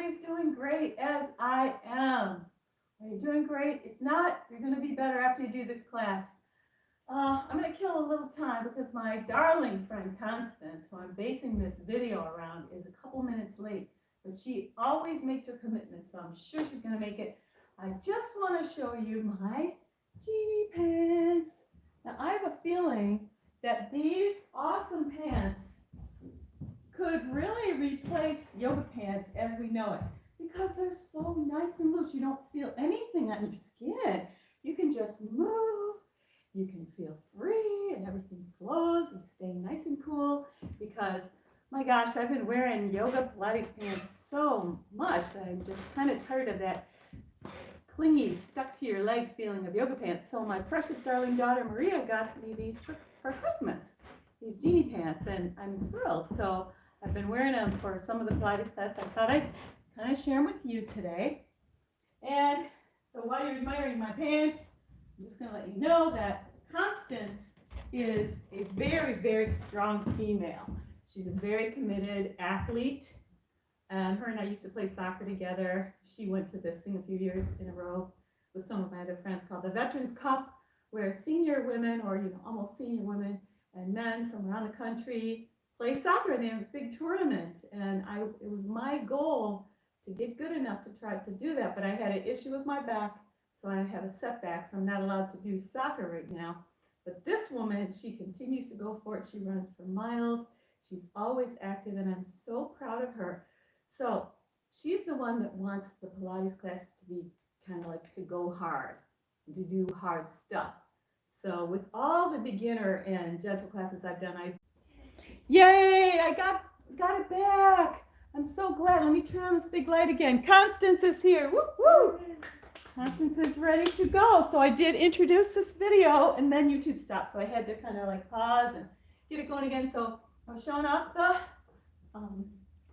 everybody's doing great, as I am. Are you doing great? If not, you're going to be better after you do this class. I'm going to kill a little time because my darling friend Constance, who I'm basing this video around, is a couple minutes late. But she always makes her commitment, so I'm sure she's going to make it. I just want to show you my Genie Pants. Now, I have a feeling that these awesome pants could really replace yoga pants as we know it, because they're so nice and loose. You don't feel anything on your skin. You can just move, you can feel free, and everything flows. You stay nice and cool, because my gosh, I've been wearing yoga Pilates pants so much that I'm just kind of tired of that clingy, stuck to your leg feeling of yoga pants. So my precious darling daughter Maria got me these for Christmas, these Genie Pants, and I'm thrilled. So I've been wearing them for some of the Pilates class. I thought I'd kind of share them with you today. And so while you're admiring my pants, I'm just going to let you know that Constance is a very, very strong female. She's a very committed athlete. And her and I used to play soccer together. She went to this thing a few years in a row with some of my other friends called the Veterans Cup, where senior women, or almost senior women and men from around the country play soccer in this big tournament. And it was my goal to get good enough to try to do that, but I had an issue with my back, so I have a setback, so I'm not allowed to do soccer right now. But this woman, she continues to go for it. She runs for miles. She's always active, and I'm so proud of her. So she's the one that wants the Pilates classes to be kind of like to go hard, to do hard stuff. So with all the beginner and gentle classes I've done, yay, I got it back. I'm so glad. Let me turn on this big light again. Constance is here. Woo, woo. Constance is ready to go. So I did introduce this video, and then YouTube stopped. So I had to kind of like pause and get it going again. So I was showing off the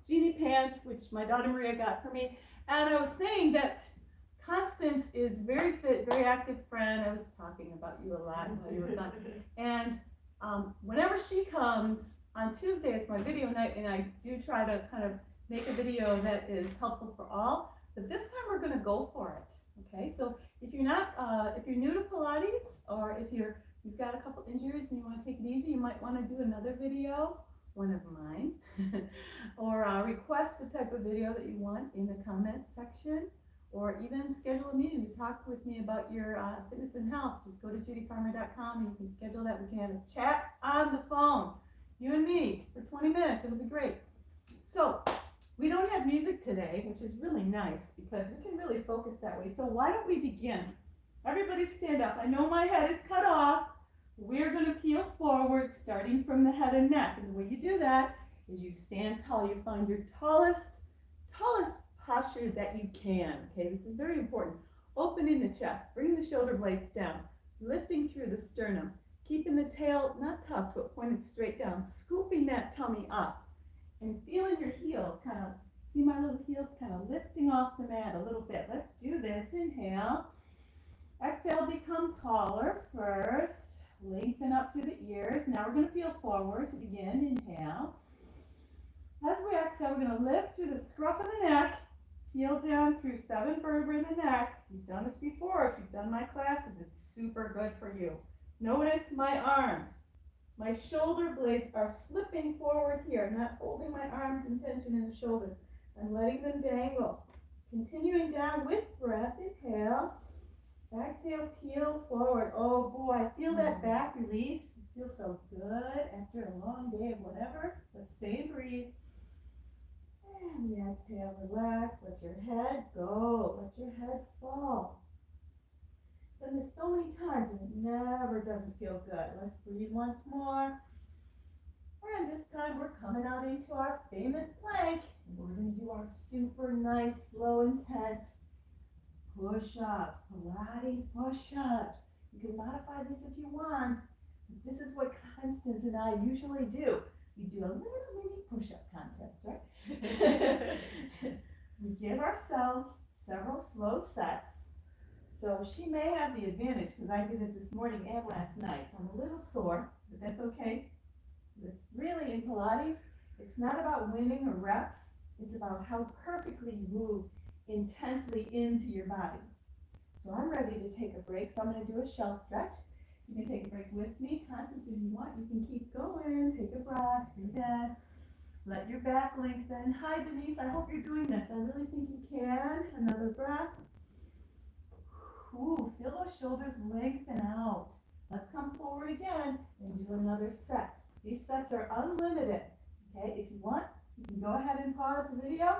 Genie Pants, which my daughter Maria got for me. And I was saying that Constance is very fit, very active friend. I was talking about you a lot while you were gone. And whenever she comes, on Tuesday it's my video night, and I do try to kind of make a video that is helpful for all. But this time we're going to go for it. Okay, so if you're new to Pilates, or if you've got a couple injuries and you want to take it easy, you might want to do another video, one of mine, or request a type of video that you want in the comments section, or even schedule a meeting to talk with me about your fitness and health. Just go to JudyFarmer.com and you can schedule that. We can have a chat on the phone, you and me, for 20 minutes. It'll be great. So we don't have music today, which is really nice because we can really focus that way. So why don't we begin? Everybody stand up. I know my head is cut off. We're going to peel forward, starting from the head and neck. And the way you do that is you stand tall. You find your tallest posture that you can. Okay, this is very important. Opening the chest, bring the shoulder blades down, lifting through the sternum, keeping the tail not tucked but pointed straight down, scooping that tummy up, and feeling your heels kind of, see my little heels kind of lifting off the mat a little bit. Let's do this. Inhale. Exhale, become taller first. Lengthen up through the ears. Now we're going to peel forward to begin. Inhale. As we exhale, we're going to lift through the scruff of the neck, peel down through 7 vertebrae in the neck. You've done this before. If you've done my classes, it's super good for you. Notice my arms. My shoulder blades are slipping forward here. I'm not holding my arms in tension in the shoulders. I'm letting them dangle. Continuing down with breath. Inhale. Exhale, peel forward. Oh boy, feel that back release. It feels so good after a long day of whatever. Let's stay and breathe. And we exhale, relax, let your head go, let your head fall. Done this so many times and it never doesn't feel good. Let's breathe once more. And this time we're coming out into our famous plank. And we're going to do our super nice, slow, intense push-ups, Pilates push-ups. You can modify this if you want. This is what Constance and I usually do. We do a little mini push-up contest, right? We give ourselves several slow sets. So she may have the advantage because I did it this morning and last night. So I'm a little sore, but that's okay. It's really in Pilates, it's not about winning or reps. It's about how perfectly you move intensely into your body. So I'm ready to take a break. So I'm going to do a shell stretch. You can take a break with me. Constance, if you want, you can keep going. Take a breath. Breathe in. Let your back lengthen. Hi, Denise. I hope you're doing this. I really think you can. Another breath. Ooh, feel those shoulders lengthen out. Let's come forward again and do another set. These sets are unlimited. Okay, if you want, you can go ahead and pause the video.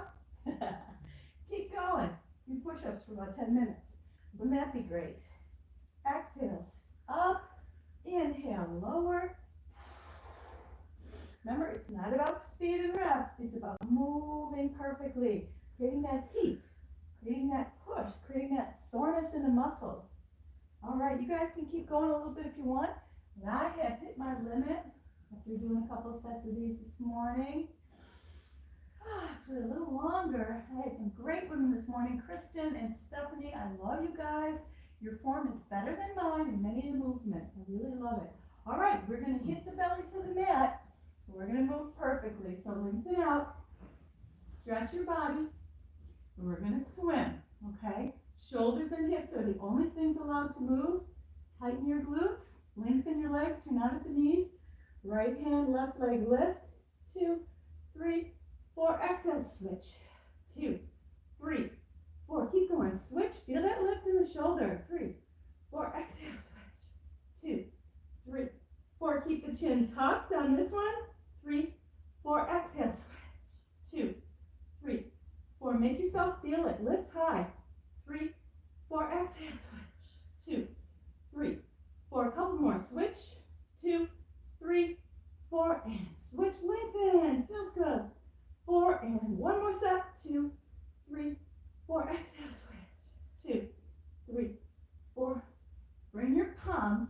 Keep going. Do push-ups for about 10 minutes. Wouldn't that be great? Exhale, up. Inhale, lower. Remember, it's not about speed and reps. It's about moving perfectly, creating that heat, creating that push, creating that soreness in the muscles. All right, you guys can keep going a little bit if you want. And I have hit my limit after doing a couple of sets of these this morning. For a little longer. I had some great women this morning, Kristen and Stephanie. I love you guys. Your form is better than mine in many of the movements. I really love it. All right, we're going to hit the belly to the mat. We're going to move perfectly. So lengthen out, stretch your body, and we're going to swim, okay? Shoulders and hips are the only things allowed to move. Tighten your glutes, lengthen your legs, turn out at the knees. Right hand, left leg lift. 2, 3, 4. Exhale, switch. 2, 3, 4. Keep going. Switch. Feel that lift in the shoulder. 3, 4. Exhale, switch. 2, 3, 4. Keep the chin tucked on this one. 3, 4. Exhale, switch. 2, 3, 4. Make yourself feel it. Lift high. 3, 4. Exhale, switch. 2, 3, 4. A couple more. Switch. 2, 3, 4. And switch. Lengthen. Feels good. 4. And one more set. 2, 3, 4. Exhale, switch. 2, 3, 4. Bring your palms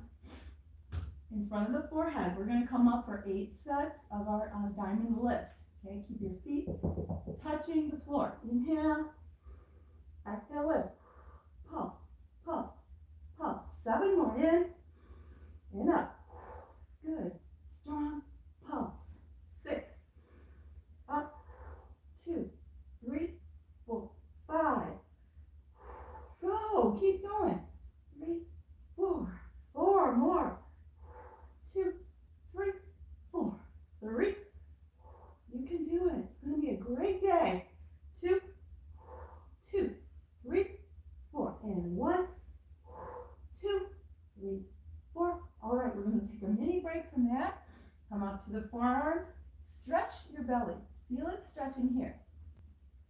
in front of the forehead. We're going to come up for 8 sets of our diamond lifts. Okay, keep your feet touching the floor. Inhale, exhale, lift. Pulse, pulse, pulse. 7 more. In and up. Good. Strong pulse. 6. Up. 2, 3, 4, 5. Go. Keep going. 3, 4. 4 more. 2, 3, 4. 3. You can do it. It's going to be a great day. 2, 2, 3, 4. And 1, 2, 3, 4. All right, we're going to take a mini break from that. Come up to the forearms. Stretch your belly. Feel it stretching here.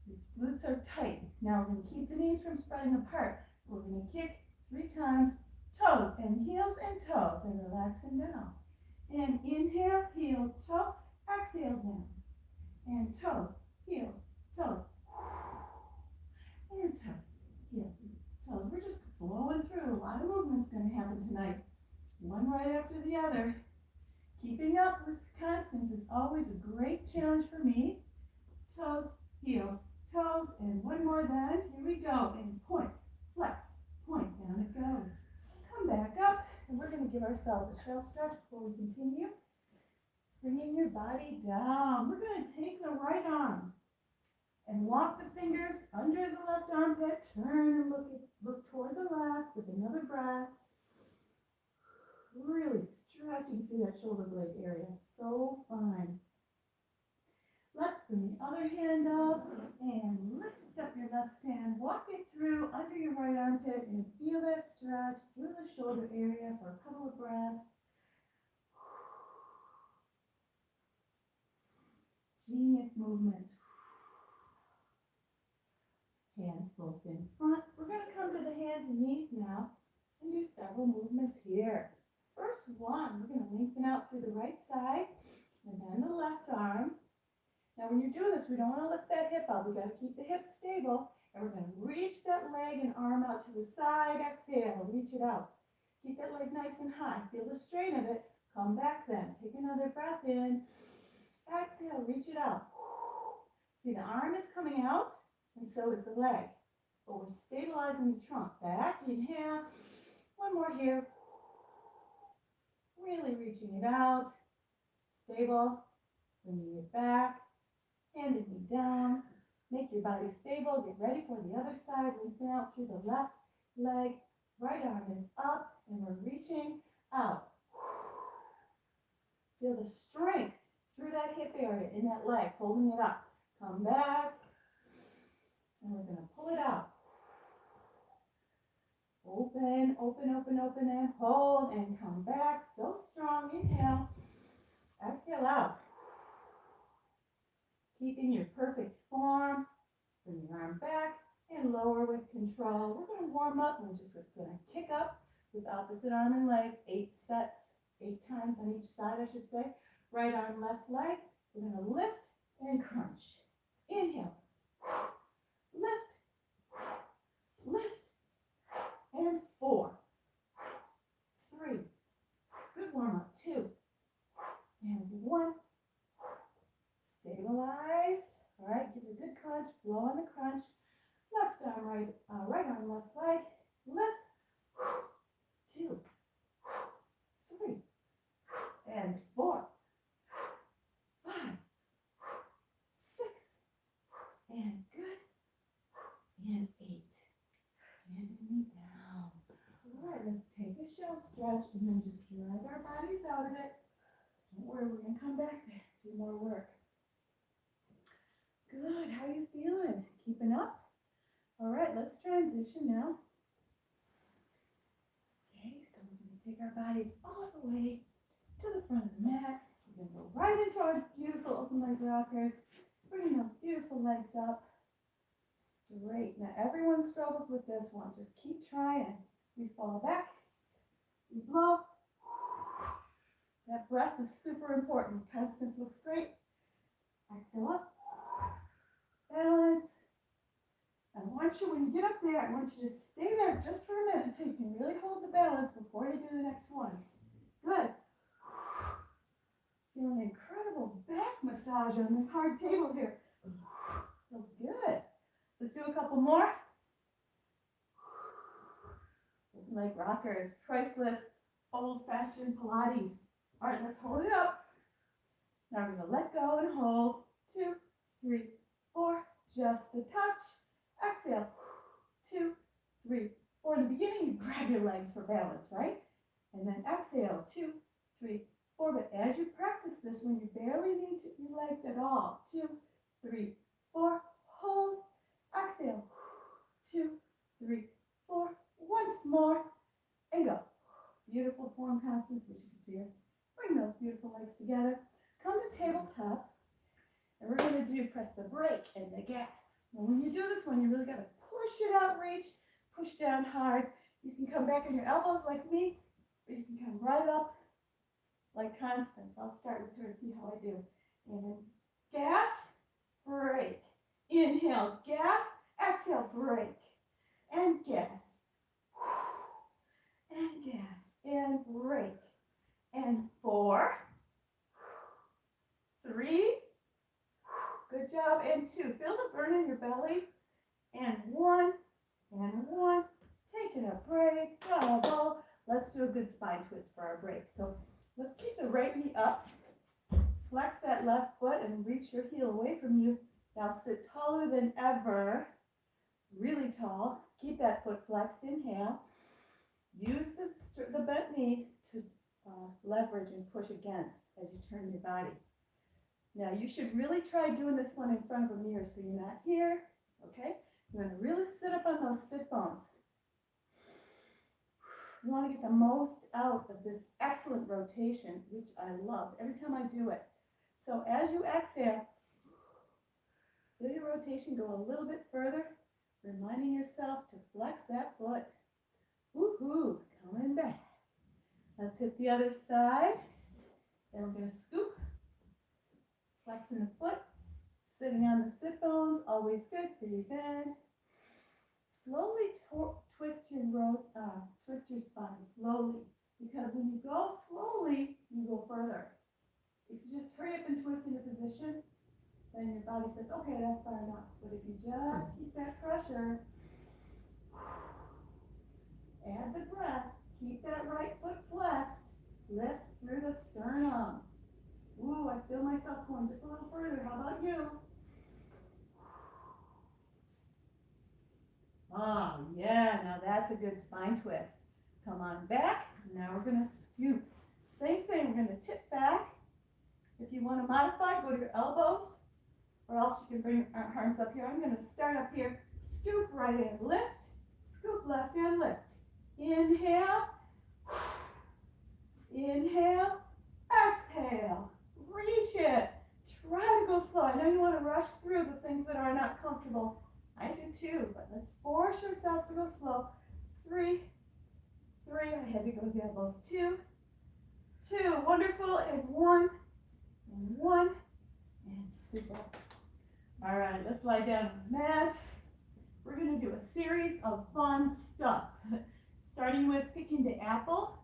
Your glutes are tight. Now we're going to keep the knees from spreading apart. We're going to kick 3 times. Toes and heels and toes. And relaxing down. And inhale, heel, toe. Exhale down. And toes, heels, toes. And toes, heels, toes. We're just flowing through. A lot of movement's going to happen tonight. One right after the other. Keeping up with Constance is always a great challenge for me. Toes, heels, toes. And one more then. Here we go. And point, flex, point. Down it goes. Come back up. And we're going to give ourselves a shell stretch before we continue. Bringing your body down. We're going to take the right arm and walk the fingers under the left armpit. Turn and look toward the left with another breath. Really stretching through that shoulder blade area. So fun. Let's bring the other hand up and lift up your left hand. Walk it through under your right armpit and feel that stretch through the shoulder area for a couple of breaths. Genius movements. Hands both in front. We're going to come to the hands and knees now and do several movements here. First one, we're going to lengthen out through the right side and then the left arm. Now when you're doing this, we don't want to lift that hip up. We've got to keep the hips stable. And we're going to reach that leg and arm out to the side. Exhale, reach it out. Keep that leg nice and high. Feel the strain of it. Come back then. Take another breath in. Exhale, reach it out. See, the arm is coming out, and so is the leg. But we're stabilizing the trunk. Back, inhale. One more here. Really reaching it out. Stable. Bringing it back. Hand it down. Make your body stable. Get ready for the other side. Lengthen out through the left leg. Right arm is up, and we're reaching out. Feel the strength through that hip area in that leg, holding it up. Come back, and we're going to pull it out. Open, open, open, open, and hold, and come back. So strong. Inhale. Exhale out. Keeping your perfect form. Bring your arm back and lower with control. We're going to warm up. We're just going to kick up with opposite arm and leg. 8 sets, 8 times on each side, I should say. Right arm, left leg. We're going to lift and crunch. Inhale. Lift. Lift. And 4, 3. Good warm up. 2. And 1. Stabilize. All right, give it a good crunch. Blow on the crunch. Left arm, right arm, left leg. Lift. 2, 3. And 4, 5, 6. And good. And 8. And knee down. All right, let's take a shell stretch and then just drag our bodies out of it. Don't worry, we're going to come back there. Do more work. Good. How are you feeling? Keeping up? All right, let's transition now. Okay, so we're going to take our bodies all the way to the front of the mat. We're going to go right into our beautiful open leg rockers. Bringing those beautiful legs up. Straight. Now, everyone struggles with this one. Just keep trying. We fall back. We blow. That breath is super important. Constance looks great. Exhale up. Balance. I want you, when you get up there, I want you to stay there just for a minute until you can really hold the balance before you do the next one. Good. Feel an incredible back massage on this hard table here. Feels good. Let's do a couple more. Open leg rockers, priceless, old-fashioned Pilates. All right, let's hold it up. Now we're going to let go and hold. 2, 3, 4, just a touch. Exhale. 2, 3, 4. In the beginning, you grab your legs for balance, right? And then exhale. 2, 3, 4. But as you practice this, when you barely need your legs at all. 2, 3, 4. Hold. Exhale. 2, 3, 4. Once more. And go. Beautiful form, Constance, which you can see here. Bring those beautiful legs together. Come to tabletop. And we're going to do press the brake and the gas. Now when you do this one, you really got to push it out, reach, push down hard. You can come back on your elbows like me, or you can come right up like Constance. I'll start with her to see how I do. And gas, brake. Inhale, gas, exhale, brake. And gas. And gas. And brake. And 4, 3, good job, and 2. Feel the burn in your belly. And 1, and 1. Taking a break, double. Let's do a good spine twist for our break. So let's keep the right knee up. Flex that left foot and reach your heel away from you. Now sit taller than ever. Really tall. Keep that foot flexed. Inhale. Use the bent knee to leverage and push against as you turn your body. Now you should really try doing this one in front of a mirror so you're not here, okay? You want to really sit up on those sit bones. You want to get the most out of this excellent rotation, which I love every time I do it. So as you exhale, feel your rotation go a little bit further, reminding yourself to flex that foot. Woohoo, coming back. Let's hit the other side. Then we're going to scoop. Flexing the foot. Sitting on the sit bones. Always good. Breathe in. Slowly twist your spine. Slowly. Because when you go slowly, you go further. If you just hurry up and twist into position, then your body says, okay, that's far enough. But if you just keep that pressure, add the breath, keep that right foot flexed, lift through the sternum. Ooh, I feel myself going just a little further. How about you? Wow, yeah, now that's a good spine twist. Come on back. Now we're going to scoop. Same thing, we're going to tip back. If you want to modify, go to your elbows, or else you can bring our arms up here. I'm going to start up here. Scoop right and lift. Scoop left and lift. Inhale. Inhale. Exhale. Reach it. Try to go slow. I know you want to rush through the things that are not comfortable. I do too, but let's force yourselves to go slow. 3, 3. I had to go to the elbows. 2, 2. Wonderful. And 1, and 1, and super. All right, let's lie down on the mat. We're going to do a series of fun stuff, starting with picking the apple,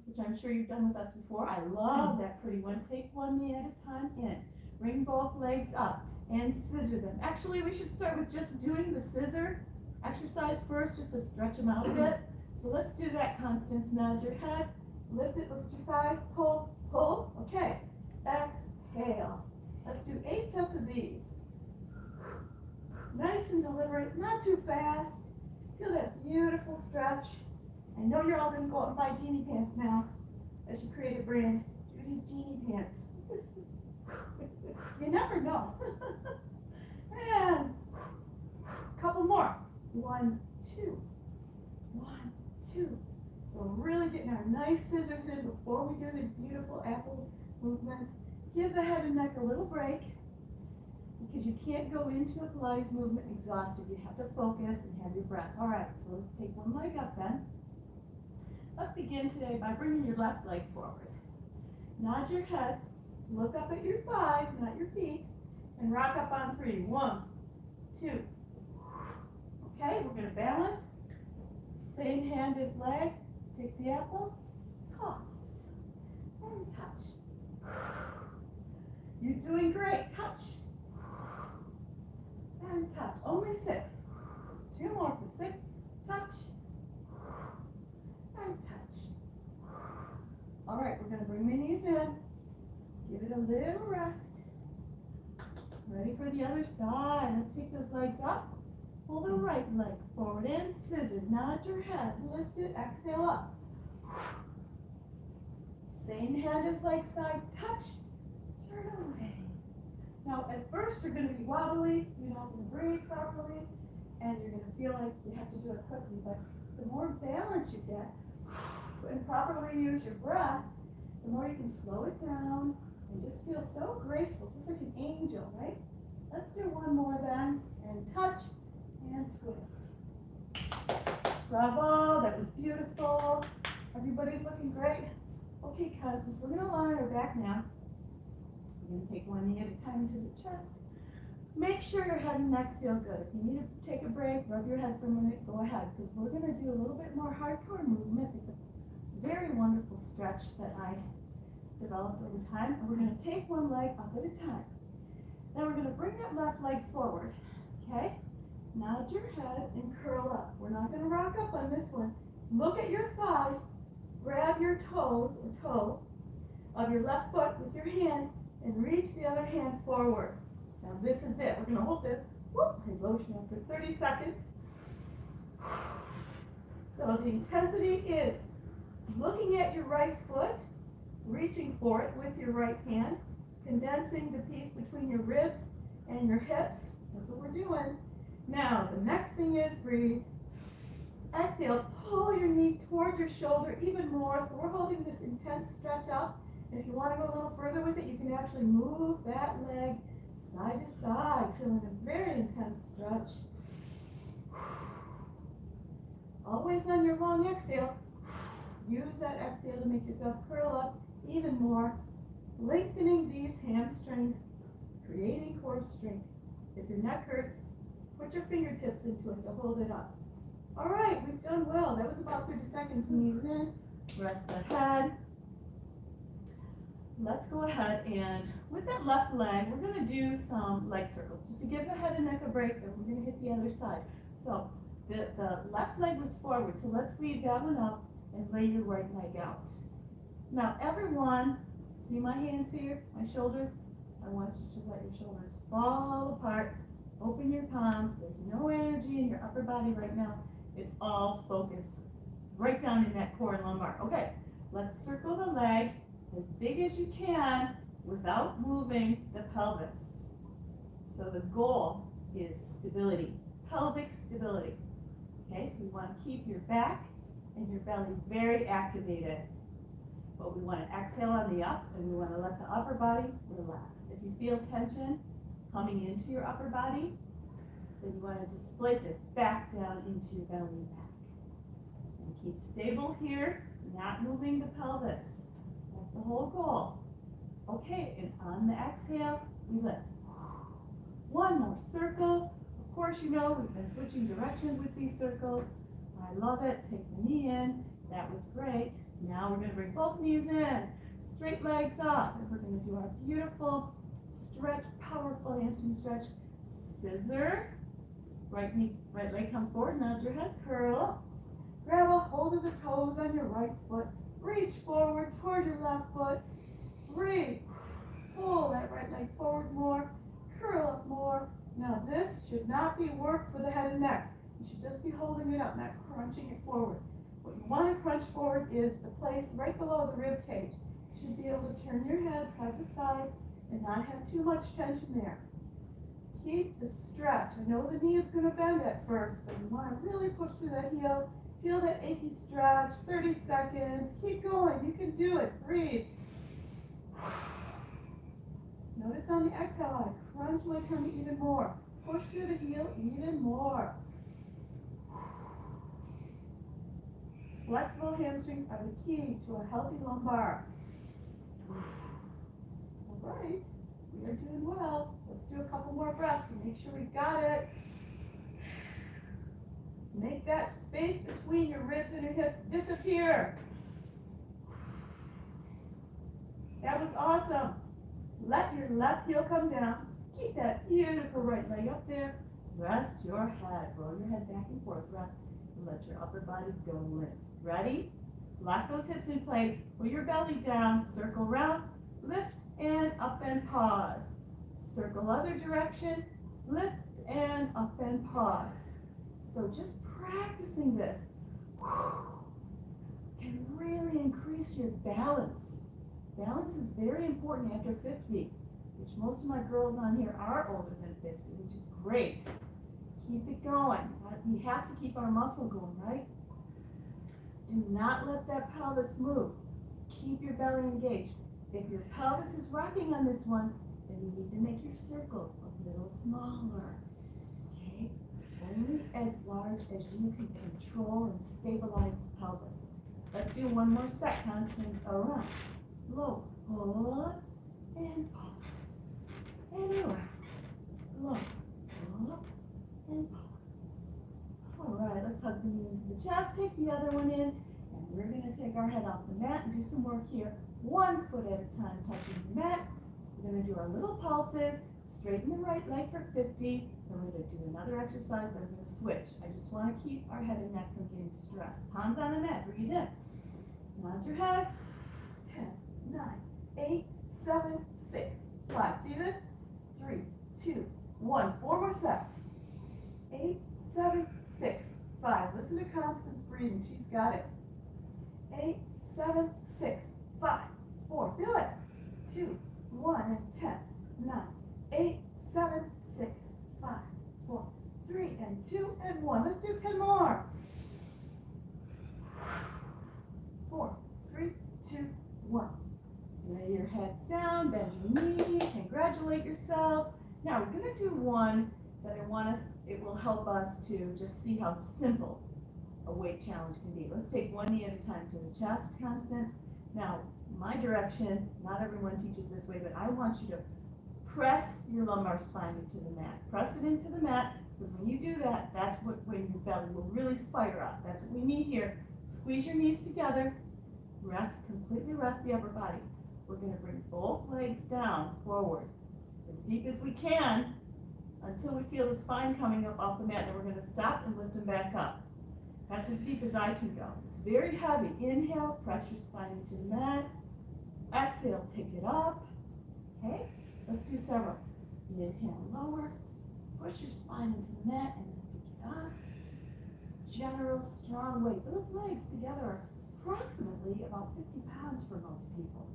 which I'm sure you've done with us before. I love that pretty one. Take one knee at a time in. Bring both legs up and scissor them. Actually, we should start with just doing the scissor exercise first, just to stretch them out a bit. So let's do that, Constance. Nod your head, lift it, look at your thighs, pull, pull. Okay, exhale. Let's do 8 sets of these. Nice and deliberate, not too fast. Feel that beautiful stretch. I know you're all going to go out and buy Genie Pants now, as you create a brand. Judy's Genie Pants. You never know. And a couple more. 1, 2. 1, 2. So we're really getting our nice scissors in before we do these beautiful apple movements. Give the head and neck a little break, because you can't go into a Pilates movement exhausted. You have to focus and have your breath. All right, so let's take one leg up then. Let's begin today by bringing your left leg forward. Nod your head, look up at your thighs, not your feet, and rock up on 3. 1, 2. Okay, we're going to balance. Same hand as leg. Pick the apple, toss, and touch. You're doing great. Touch. And touch. Only 6. 2 more for 6. Touch. And touch. All right, we're going to bring the knees in. Give it a little rest. Ready for the other side. Let's take those legs up. Pull the right leg forward and scissor. Nod your head. Lift it. Exhale up. Same hand as leg side. Touch. Turn away. Now, at first, you're going to be wobbly. You're not going to breathe properly. And you're going to feel like you have to do it quickly. But the more balance you get and properly use your breath, the more you can slow it down and just feel so graceful, just like an angel, right? Let's do one more then. And touch and twist. Bravo, that was beautiful. Everybody's looking great. Okay, cousins, we're going to lie on our back now. We're going to take one knee at a time to the chest. Make sure your head and neck feel good. If you need to take a break, rub your head for a minute, go ahead, because we're going to do a little bit more hardcore movement. It's a very wonderful stretch that I developed over time. And we're going to take one leg up at a time. Then we're going to bring that left leg forward. Okay? Nod your head and curl up. We're not going to rock up on this one. Look at your thighs. Grab your toes or toe of your left foot with your hand and reach the other hand forward. Now this is it. We're going to hold this. Whoop, motion for 30 seconds. So the intensity is looking at your right foot, reaching for it with your right hand, condensing the piece between your ribs and your hips. That's what we're doing. Now the next thing is breathe. Exhale, pull your knee toward your shoulder even more. So we're holding this intense stretch up. And if you want to go a little further with it, you can actually move that leg side to side, feeling a very intense stretch. Always on your long exhale, use that exhale to make yourself curl up even more, lengthening these hamstrings, creating core strength. If your neck hurts, put your fingertips into it to hold it up. All right, we've done well. That was about 30 seconds. Knees in, rest the head. Let's go ahead and with that left leg, we're going to do some leg circles just to give the head and neck a break, and we're going to hit the other side. So the left leg was forward, so let's leave that one up and lay your right leg out. Now everyone, see my hands here, my shoulders? I want you to let your shoulders fall apart. Open your palms. There's no energy in your upper body right now. It's all focused right down in that core and lumbar. Okay, let's circle the leg as big as you can without moving the pelvis. So the goal is stability, pelvic stability. Okay, so you want to keep your back and your belly very activated. But we want to exhale on the up, and we want to let the upper body relax. If you feel tension coming into your upper body, then you want to displace it back down into your belly and back. And keep stable here, not moving the pelvis. That's the whole goal. Okay, and on the exhale, we lift. One more circle. Of course, you know we've been switching directions with these circles. I love it. Take the knee in. That was great. Now we're going to bring both knees in. Straight legs up. And we're going to do our beautiful stretch, powerful hamstring stretch. Scissor. Right knee, right leg comes forward. Nod your head. Curl. Grab a hold of the toes on your right foot. Reach forward toward your left foot. Breathe. Pull that right leg forward more. Curl up more. Now this should not be work for the head and neck. You should just be holding it up, not crunching it forward. What you want to crunch forward is the place right below the rib cage. You should be able to turn your head side to side and not have too much tension there. Keep the stretch. I know the knee is going to bend at first, but you want to really push through that heel. Feel that achy stretch. 30 seconds. Keep going. You can do it. Breathe. Notice on the exhale, I crunch my tummy even more. Push through the heel even more. Flexible hamstrings are the key to a healthy lumbar. All right, we are doing well. Let's do a couple more breaths to make sure we got it. Make that space between your ribs and your hips disappear. That was awesome. Let your left heel come down. Keep that beautiful right leg up there. Rest your head. Roll your head back and forth. Rest. And let your upper body go limp. Ready? Lock those hips in place. Pull your belly down. Circle round. Lift and up and pause. Circle other direction. Lift and up and pause. So just practicing this can really increase your balance. Balance is very important after 50, which most of my girls on here are older than 50, which is great. Keep it going. We have to keep our muscle going, right? Do not let that pelvis move. Keep your belly engaged. If your pelvis is rocking on this one, then you need to make your circles a little smaller. Okay? Only as large as you can control and stabilize the pelvis. Let's do one more set, Constance. Around. Low, pull, and pause, and around, low, pull, and pause. All right, let's hug the knee into the chest, take the other one in, and we're going to take our head off the mat and do some work here, 1 foot at a time touching the mat. We're going to do our little pulses, straighten the right leg for 50, then we're going to do another exercise, then we're going to switch. I just want to keep our head and neck from getting stressed. Palms on the mat, breathe in, nod your head, 10. 9, 8, 7, 6, 5. See this? 3, 2, 1. 4 more sets. 8, 7, 6, 5. Listen to Constance breathing. She's got it. 8, 7, 6, 5, 4. Feel it. 2, 1, and 10. 9, 8, 7, 6, 5, 4, 3, and 2, and 1. Let's do 10 more. 4, 3, 2, 1. Lay your head down, bend your knee, congratulate yourself. Now we're going to do one that it will help us to just see how simple a weight challenge can be. Let's take one knee at a time to the chest, Constance. Now, my direction, not everyone teaches this way, but I want you to press your lumbar spine into the mat. Press it into the mat, because when you do that, that's when your belly will really fire up. That's what we need here. Squeeze your knees together. Completely rest the upper body. We're going to bring both legs down, forward, as deep as we can, until we feel the spine coming up off the mat. Then we're going to stop and lift them back up. That's as deep as I can go. It's very heavy. Inhale, press your spine into the mat. Exhale, pick it up. Okay, let's do several. Inhale, lower. Push your spine into the mat and then pick it up. general strong weight. Those legs together are approximately about 50 pounds for most people.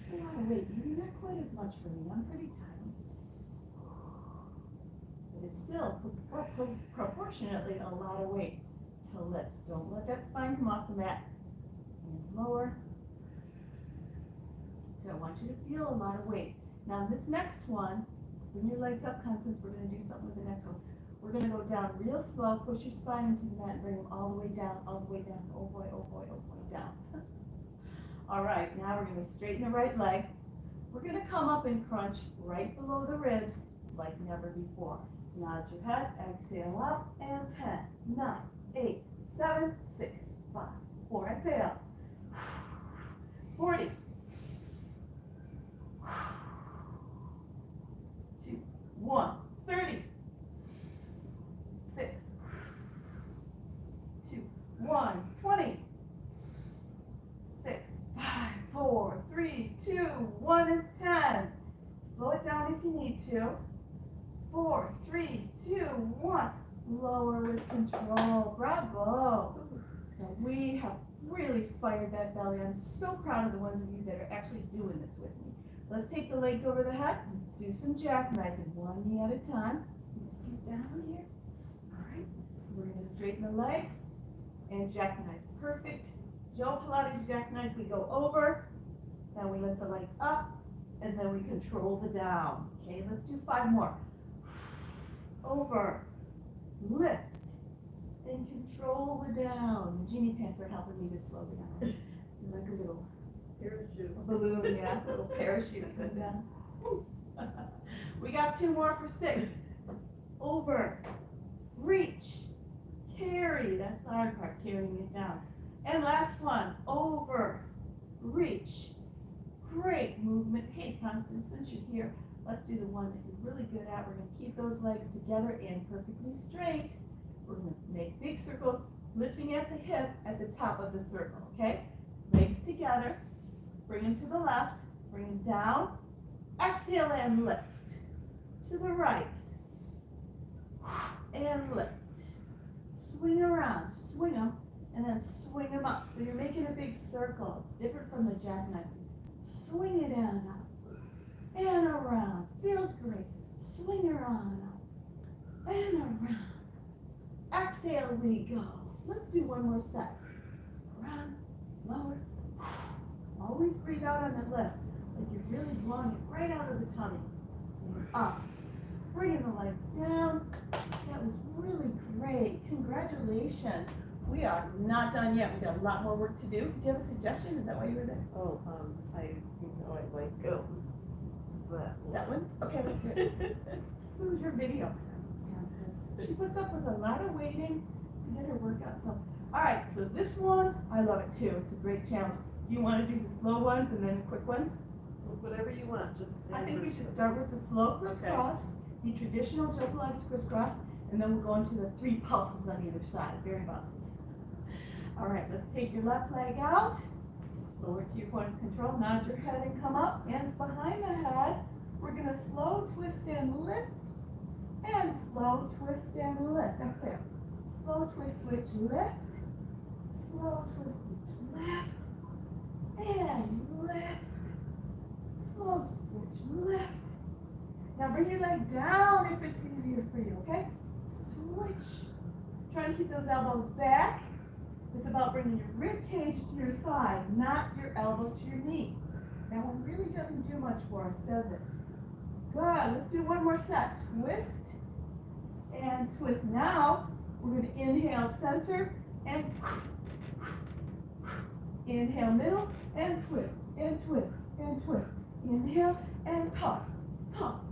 It's a lot of weight. Maybe not quite as much for me. I'm pretty tiny. But it's still proportionately a lot of weight to lift. Don't let that spine come off the mat. And lower. So I want you to feel a lot of weight. Now this next one, bring your legs up, Constance. We're going to do something with the next one. We're going to go down real slow. Push your spine into the mat and bring them all the way down, all the way down. Oh boy, oh boy, oh boy, down. All right, now we're going to straighten the right leg. We're going to come up and crunch right below the ribs like never before. Nod your head, exhale up, and 10, 9, 8, 7, 6, 5, 4, exhale. 40. 2, 1, 30. 6, 2, 1, 20. 6, 5, 4, 3, 2, 1, and 10. Slow it down if you need to. 4, 3, 2, 1. Lower with control. Bravo. Now we have really fired that belly. I'm so proud of the ones of you that are actually doing this with me. Let's take the legs over the head and do some jackknifing, one knee at a time. Scoot down here. All right. We're going to straighten the legs and jackknife. Perfect. Joe Pilates jackknife. We go over, then we lift the legs up, and then we control the down. Okay, let's do 5 more. Over, lift, and control the down. The Genie Pants are helping me to slow down. Like a little parachute. Balloon, yeah, a little parachute coming down. We got 2 more for 6. Over, reach, carry. That's the hard part, carrying it down. And last one, over, reach. Great movement. Hey, Constance, since you're here, let's do the one that you're really good at. We're going to keep those legs together and perfectly straight. We're going to make big circles, lifting at the hip at the top of the circle, okay? Legs together. Bring them to the left. Bring them down. Exhale and lift. To the right. And lift. Swing around. Swing them. And then swing them up. So you're making a big circle. It's different from the jackknife. Swing it in and up. And around. Feels great. Swing her on up. And around. Exhale we go. Let's do one more set. Around, lower. Always breathe out on the lift. Like you're really blowing it right out of the tummy. And up. Bringing the legs down. That was really great. Congratulations. We are not done yet. We've got a lot more work to do. Do you have a suggestion? Is that why you were there? Oh, I like that one? Okay, let's do it. This is your video, Constance. She puts up with a lot of waiting to get her workout. So, all right. So this one, I love it too. It's a great challenge. Do you want to do the slow ones and then the quick ones? whatever you want. Just I think we should start with the slow crisscross, the traditional Joe Pilates crisscross, and then we'll go into the 3 pulses on either side. Very bossy. All right, let's take your left leg out, lower to your point of control, nod your head and come up, hands behind the head. We're going to slow twist and lift, and slow twist and lift. Exhale. Slow twist, switch, lift, slow twist, switch, lift, and lift, slow switch, lift. Now bring your leg down if it's easier for you, okay? Switch. Try to keep those elbows back. It's about bringing your rib cage to your thigh, not your elbow to your knee. That one really doesn't do much for us, does it? Good. Let's do one more set. Twist and twist. Now we're going to inhale center and inhale middle and twist and twist and twist. Inhale and pulse, pulse,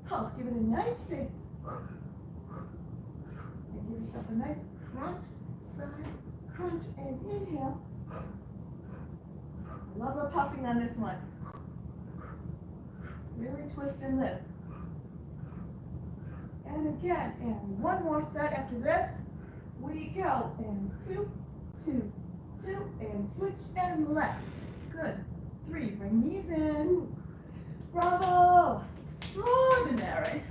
pulse. Give it a nice big and give yourself a nice crunch, side, crunch, and inhale. I love the puffing on this one. Really twist and lift. And again, and one more set after this. We go. And 2, 2, 2, and switch and left. Good. 3, bring knees in. Bravo. Extraordinary.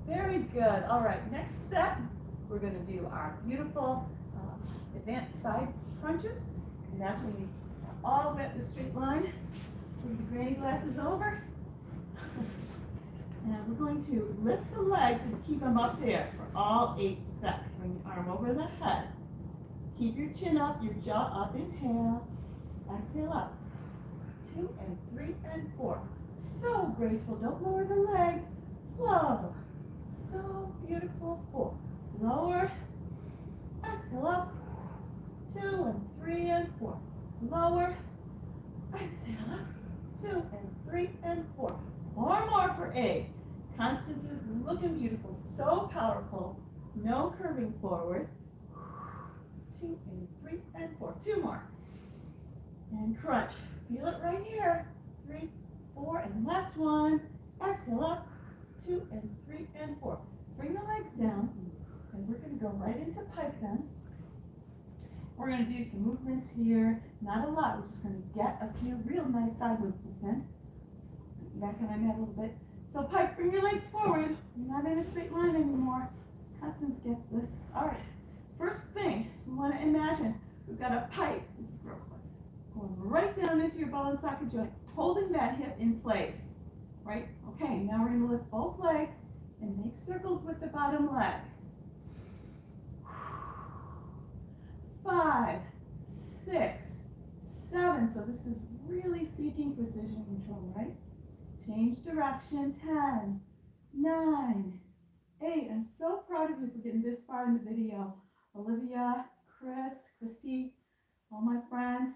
Very good. All right, next set. We're we're going to do our beautiful advanced side crunches. And that's when you all the way up the straight line. Bring the granny glasses over. And we're going to lift the legs and keep them up there for all 8 sets. Bring your arm over the head. Keep your chin up, your jaw up. Inhale. Exhale up. 2 and 3 and 4. So graceful. Don't lower the legs. Flow. So beautiful. 4. Lower. Exhale up. 2 and 3 and 4. Lower. Exhale up. 2 and 3 and 4. 4 more for 8. Constance is looking beautiful. So powerful. No curving forward. 2 and 3 and 4. 2 more. And crunch. Feel it right here. 3, 4, and last one. Exhale up. 2 and 3 and 4. Bring the legs down. And we're going to go right into pike then. We're going to do some movements here. Not a lot. We're just going to get a few real nice side movements in. Back on my mat a little bit. So pike, bring your legs forward. You're not in a straight line anymore. Constance gets this. All right. First thing, we want to imagine we've got a pike. This is gross one. Going right down into your ball and socket joint, holding that hip in place. Right? Okay, now we're going to lift both legs and make circles with the bottom leg. 5, 6, 7. So this is really seeking precision control, right? Change direction. 10, 9, 8. I'm so proud of you for getting this far in the video. Olivia, Chris, Christy, all my friends.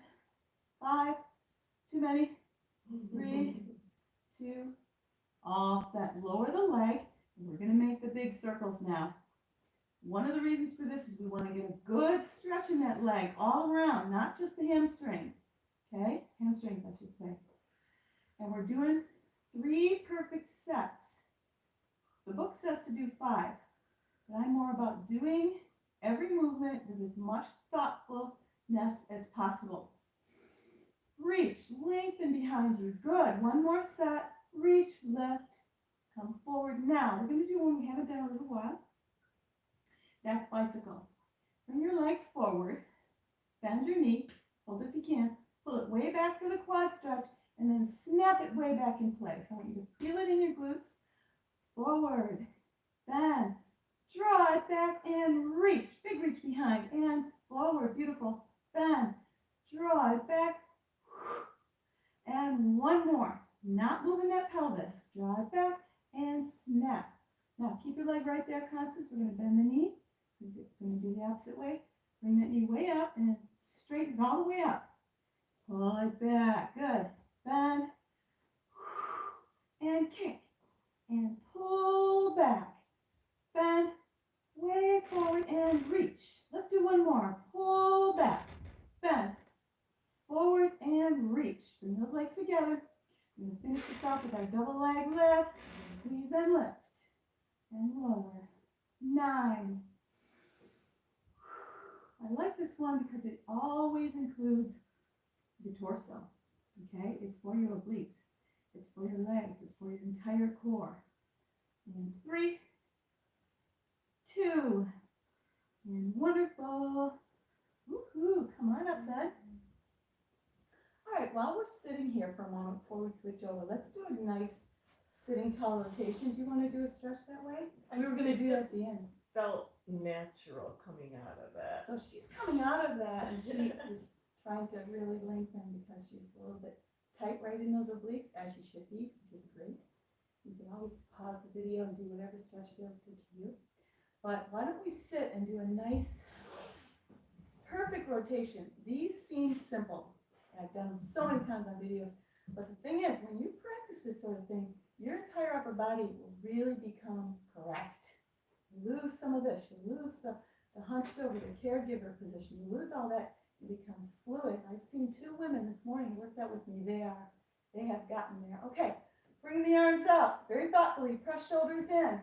5, too many. 3, 2, all set. Lower the leg, and we're going to make the big circles now. One of the reasons for this is we want to get a good stretch in that leg all around, not just the hamstring. Okay? Hamstrings, I should say. And we're doing 3 perfect sets. The book says to do 5, but I'm more about doing every movement with as much thoughtfulness as possible. Reach, lengthen behind you. Good. One more set. Reach, lift, come forward. Now, we're going to do one we haven't done in a little while. That's bicycle. Bring your leg forward, bend your knee, hold it if you can, pull it way back for the quad stretch, and then snap it way back in place. I want you to feel it in your glutes. Forward, bend, draw it back, and reach. Big reach behind, and forward. Beautiful. Bend, draw it back, and one more. Not moving that pelvis. Draw it back, and snap. Now, keep your leg right there, Constance. We're going to bend the knee. We're going to do the opposite way. Bring that knee way up and straighten it all the way up. Pull it back. Good. Bend. And kick. And pull back. Bend. Way forward and reach. Let's do one more. Pull back. Bend. Forward and reach. Bring those legs together. We're going to finish this off with our double leg lifts. Squeeze and lift. And lower. 9. I like this one because it always includes the torso. Okay? It's for your obliques. It's for your legs. It's for your entire core. And 3, 2, and wonderful. Woohoo! Come on up then. All right, while we're sitting here for a moment before we switch over, let's do a nice sitting tall rotation. Do you want to do a stretch that way? We were going to do that at the end. Felt natural coming out of that. So she's coming out of that, and she is trying to really lengthen because she's a little bit tight right in those obliques, as she should be, which is great. You can always pause the video and do whatever stretch feels good to you. But why don't we sit and do a nice, perfect rotation. These seem simple. I've done them so many times on videos. But the thing is, when you practice this sort of thing, your entire upper body will really become correct. You lose some of this. You lose the hunched over, the caregiver position. You lose all that. You become fluid. I've seen 2 women this morning work out with me. They have gotten there. Okay, bring the arms up. Very thoughtfully. Press shoulders in.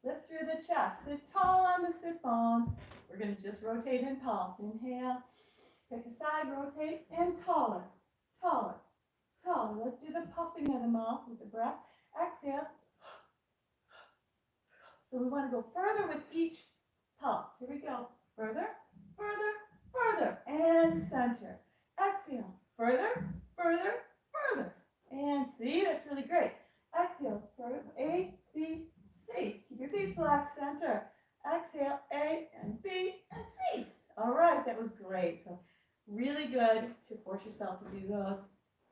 Lift through the chest. Sit tall on the sit bones. We're going to just rotate and pulse. Inhale. Pick a side, rotate, and taller, taller, taller. Let's do the puffing of the mouth with the breath. Exhale. So we want to go further with each pulse. Here we go. Further, further, further, and center. Exhale, further, further, further. And see, that's really great. Exhale, further, A, B, C. Keep your feet flat, center. Exhale, A and B and C. All right, that was great. So really good to force yourself to do those.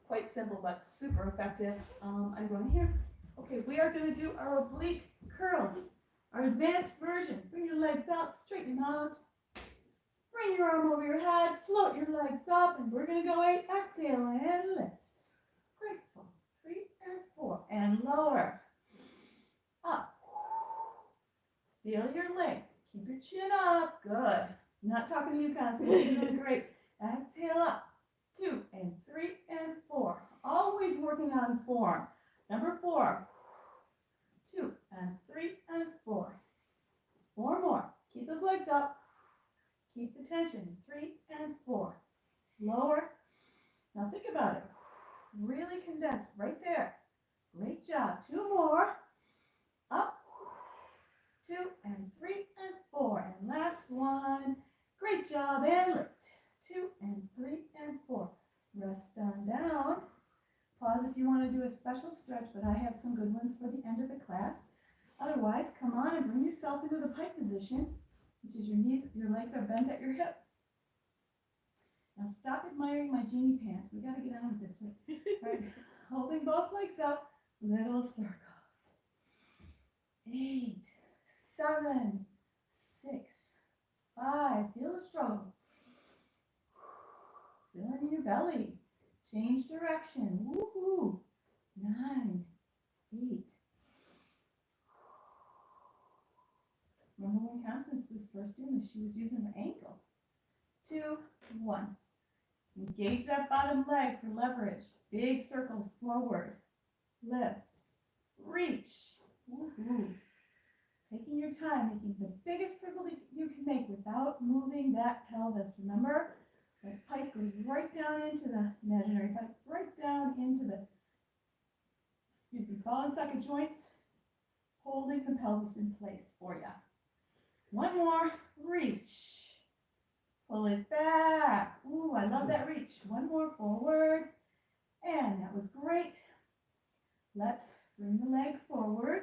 Quite simple, but super effective. I'm going here. Okay, we are going to do our oblique curls, our advanced version. Bring your legs out, straighten them out. Bring your arm over your head, float your legs up, and we're going to go 8. Exhale and lift. Graceful. 3 and 4. And lower. Up. Feel your leg. Keep your chin up. Good. I'm not talking to you, Constance. You're doing great. Exhale up. 2 and 3 and 4. Always working on form. Number 4. 2 and 3 and 4. 4 more. Keep those legs up. Keep the tension. 3 and 4. Lower. Now think about it. Really condense right there. Great job. 2 more. Up. 2 and 3 and 4. And last one. Great job. And lift. 2 and 3 and 4. Rest on down. Pause if you want to do a special stretch, but I have some good ones for the end of the class. Otherwise, come on and bring yourself into the pike position, which is your legs are bent at your hip. Now stop admiring my Genie Pants. We got to get on with this one. Right. Holding both legs up, little circles. 8, 7, 6, 5. Feel the struggle. Feel it in your belly. Change direction. Woohoo. 9, 8. Remember when Constance was first doing this, she was using her ankle. 2, 1. Engage that bottom leg for leverage. Big circles forward. Lift. Reach. Woohoo. Taking your time, making the biggest circle that you can make without moving that pelvis. Remember? That pike goes right down into the imaginary pike, right down into the, ball and socket joints, holding the pelvis in place for you. 1 more, reach. Pull it back. Ooh, I love that reach. 1 more forward. And that was great. Let's bring the leg forward.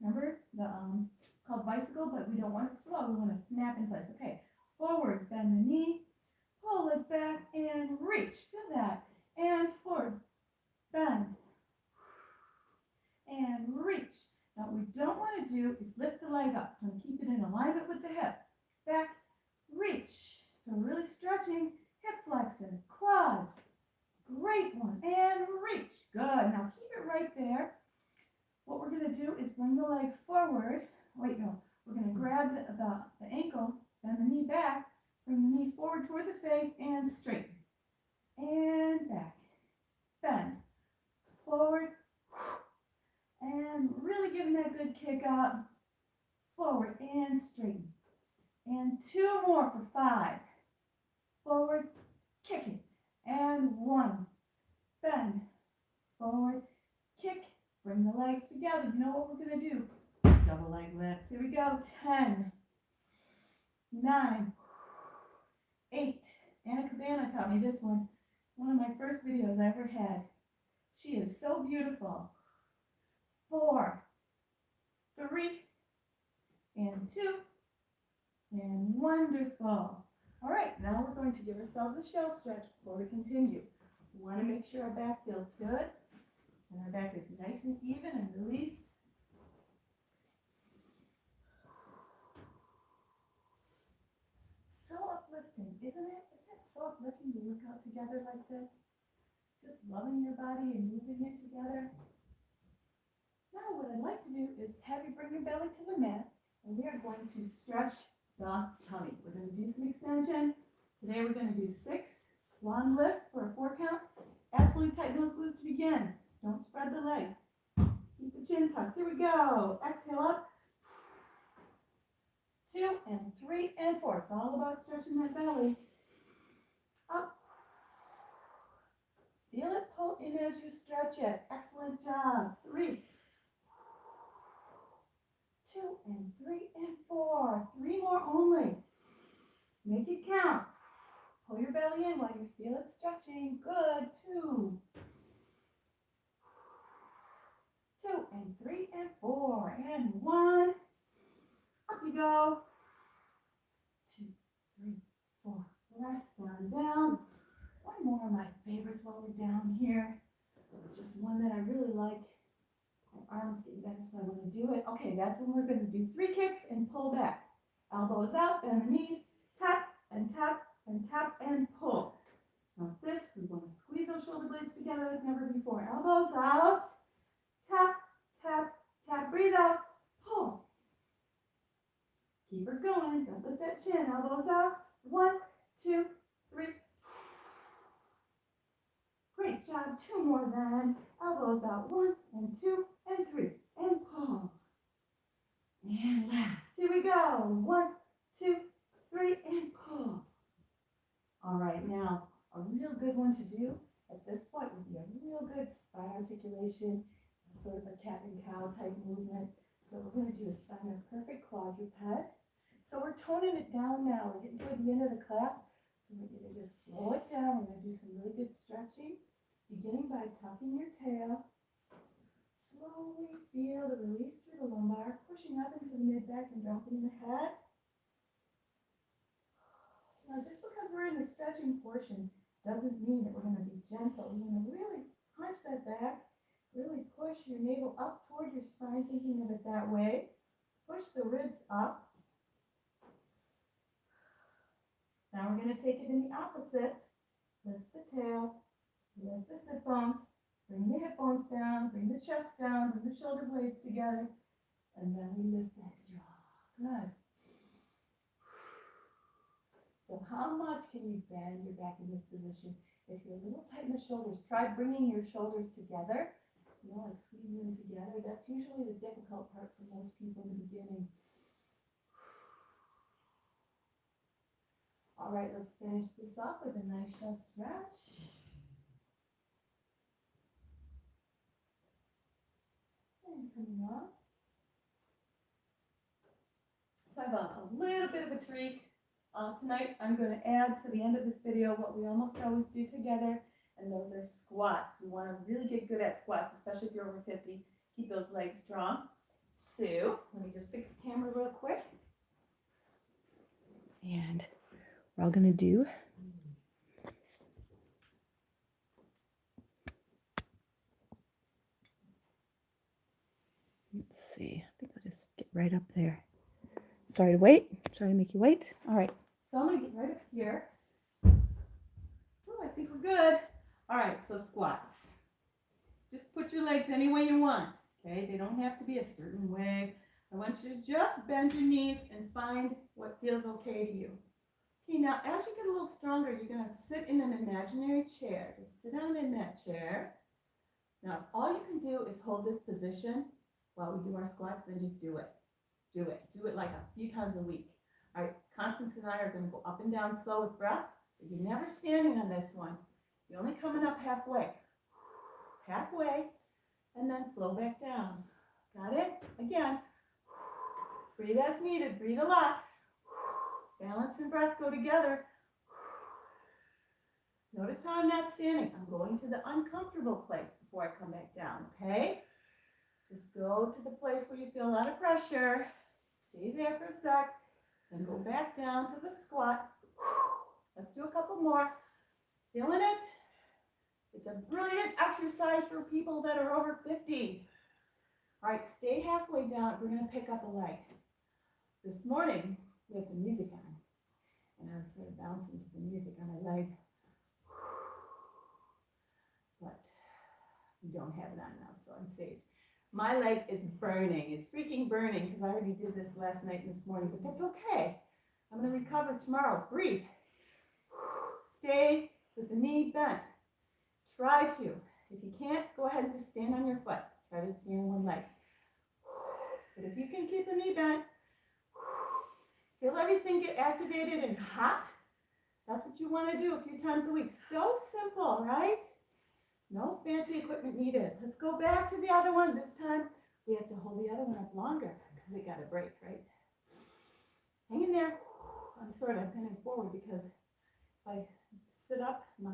Remember, it's called bicycle, but we don't want to flow. We want to snap in place. Okay, forward, bend the knee. Pull it back and reach. Feel that. And forward. Bend. And reach. Now what we don't want to do is lift the leg up. So keep it in alignment with the hip. Back. Reach. So really stretching. Hip flexor. Quads. Great one. And reach. Good. Now keep it right there. What we're going to do is bring the leg forward. Wait, no. We're going to grab the ankle. Bend the knee back. Bring the knee forward toward the face and straighten. And back. Bend. Forward. And really giving that good kick up. Forward and straighten. And 2 more for 5. Forward. Kick it. And 1. Bend. Forward. Kick. Bring the legs together. You know what we're going to do. Double leg lifts. Here we go. 10. 9. 8. Anna Cabana taught me this one. One of my first videos I ever had. She is so beautiful. 4. 3. And 2. And wonderful. All right, now we're going to give ourselves a shell stretch before we continue. We want to make sure our back feels good. And our back is nice and even and release. So uplifting, isn't it? Isn't it so uplifting to work out together like this? Just loving your body and moving it together. Now what I'd like to do is have you bring your belly to the mat, and we are going to stretch the tummy. We're going to do some extension. Today we're going to do 6 swan lifts for a 4 count. Absolutely tighten those glutes to begin. Don't spread the legs. Keep the chin tucked. Here we go. Exhale up. 2 and 3 and 4. It's all about stretching that belly. Up. Feel it pull in as you stretch it. Excellent job. 3. 2 and 3 and 4. 3 more only. Make it count. Pull your belly in while you feel it stretching. Good. 2. 2 and 3 and 4 and 1. Up you go. 2, 3, 4. Rest down, down. One more of my favorites while we're down here. Just one that I really like. My arms getting better, so I want to do it. Okay, that's when we're going to do 3 kicks and pull back. Elbows out, bend the knees, tap and tap and tap and pull. Now this, we want to squeeze those shoulder blades together like never before. Elbows out, tap, tap, tap, breathe out, pull. Keep her going, don't lift that chin, elbows out. 1, 2, 3. Great job, 2 more then. Elbows out, 1 and 2 and 3 and pull. And last, here we go. 1, 2, 3 and pull. All right, now a real good one to do at this point would be a real good spine articulation, sort of a cat and cow type movement. So what we're going to do is find a perfect quadruped. So we're toning it down now. We're getting toward the end of the class. So we're going to just slow it down. We're going to do some really good stretching, beginning by tucking your tail. Slowly feel the release through the lumbar, pushing up into the mid-back and dropping the head. Now, just because we're in the stretching portion doesn't mean that we're going to be gentle. We're going to really punch that back, really push your navel up toward your spine, thinking of it that way. Push the ribs up. Now we're going to take it in the opposite. Lift the tail, lift the sit bones, bring the hip bones down, bring the chest down, bring the shoulder blades together, and then we lift that jaw. Good. So how much can you bend your back in this position? If you're a little tight in the shoulders, try bringing your shoulders together. You know, like squeezing them together. That's usually the difficult part for most people in the beginning. All right, let's finish this off with a nice chest stretch. And coming up. So I have a little bit of a treat. Tonight I'm going to add to the end of this video what we almost always do together, and those are squats. We want to really get good at squats, especially if you're over 50. Keep those legs strong. So let me just fix the camera real quick. And we're all going to do let's see, I think I'll just get right up there. Sorry to wait. Sorry to make you wait. All right. So I'm going to get right up here. Oh, I think we're good. All right, so squats. Just put your legs any way you want. Okay, they don't have to be a certain way. I want you to just bend your knees and find what feels okay to you. Okay, now as you get a little stronger, you're going to sit in an imaginary chair. Just sit down in that chair. Now, all you can do is hold this position while we do our squats, then just do it. Do it. Do it like a few times a week. All right, Constance and I are going to go up and down slow with breath. But you're never standing on this one. You're only coming up halfway. Halfway, and then flow back down. Got it? Again. Breathe as needed. Breathe a lot. Balance and breath go together. Notice how I'm not standing. I'm going to the uncomfortable place before I come back down, okay? Just go to the place where you feel a lot of pressure. Stay there for a sec. Then go back down to the squat. Let's do a couple more. Feeling it? It's a brilliant exercise for people that are over 50. All right, stay halfway down. We're going to pick up a leg. This morning, we had some music on, and I was sort of bouncing to the music on my leg. But we don't have it on now, so I'm safe. My leg is burning. It's freaking burning because I already did this last night and this morning, but that's okay. I'm going to recover tomorrow. Breathe. Stay with the knee bent. Try to. If you can't, go ahead and just stand on your foot. Try to stand on one leg. But if you can keep the knee bent, feel everything get activated and hot. That's what you want to do a few times a week. So simple, right? No fancy equipment needed. Let's go back to the other one. This time, we have to hold the other one up longer because because it got a break, right? Hang in there. I'm sort of bending forward because if I sit up, my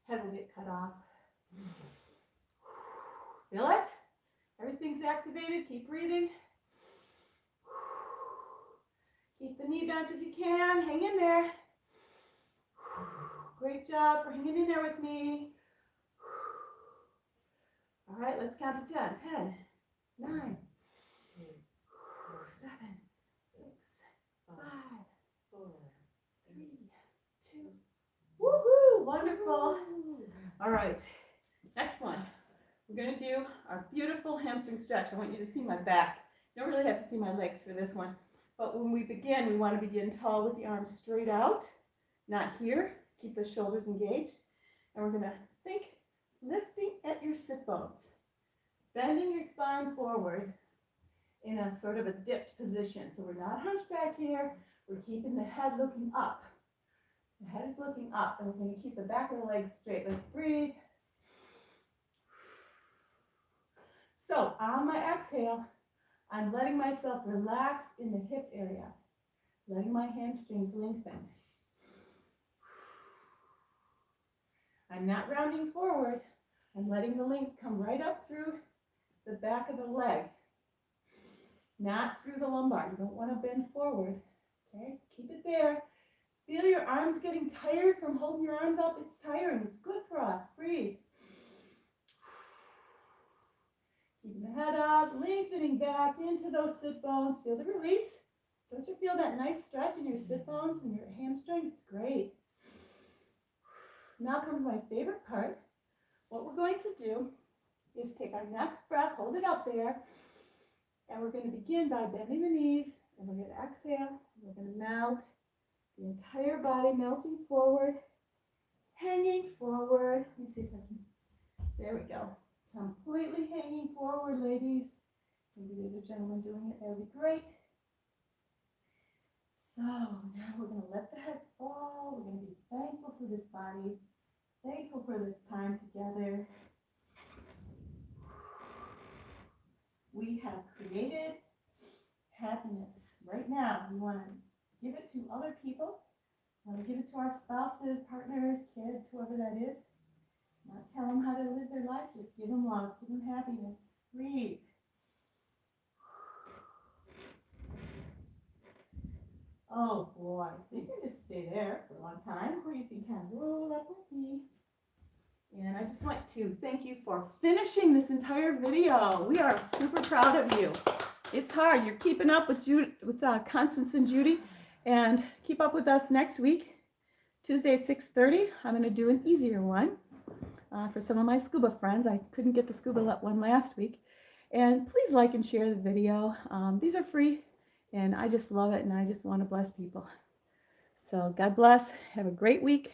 head will get cut off. Feel it? Everything's activated. Keep breathing. Keep the knee bent if you can. Hang in there. Great job for hanging in there with me. All right, let's count to 10. 10, 9, 7, 6, 5, 4, 3, 2. Woohoo! Wonderful. All right, next one. We're going to do our beautiful hamstring stretch. I want you to see my back. You don't really have to see my legs for this one. But when we begin, we want to begin tall with the arms straight out, not here. Keep the shoulders engaged. And we're going to think lifting at your sit bones, bending your spine forward in a sort of a dipped position. So we're not hunched back here. We're keeping the head looking up. The head is looking up, and we're going to keep the back of the legs straight. Let's breathe. So on my exhale, I'm letting myself relax in the hip area, letting my hamstrings lengthen. I'm not rounding forward. I'm letting the length come right up through the back of the leg, not through the lumbar. You don't want to bend forward. Okay, keep it there. Feel your arms getting tired from holding your arms up. It's tiring. It's good for us. Breathe. Keeping the head up, lengthening back into those sit bones. Feel the release. Don't you feel that nice stretch in your sit bones and your hamstrings? It's great. Now comes my favorite part. What we're going to do is take our next breath, hold it up there, and we're going to begin by bending the knees, and we're going to exhale, and we're going to melt the entire body, melting forward, hanging forward. Let me see if I can, there we go. Completely hanging forward, ladies. Maybe there's a gentleman doing it, that would be great. So now we're going to let the head fall. We're going to be thankful for this body, thankful for this time together. We have created happiness. Right now, we want to give it to other people. We want to give it to our spouses, partners, kids, whoever that is. Not tell them how to live their life, just give them love, give them happiness. Breathe. Oh boy, so you can just stay there for a long time, or you can kind of roll up with me. And I just want to thank you for finishing this entire video. We are super proud of you. It's hard. You're keeping up with Constance and Judy, and keep up with us next week, Tuesday at 6:30. I'm going to do an easier one for some of my scuba friends. I couldn't get the scuba one last week. And please like and share the video. These are free. And I just love it, and I just want to bless people. So God bless. Have a great week.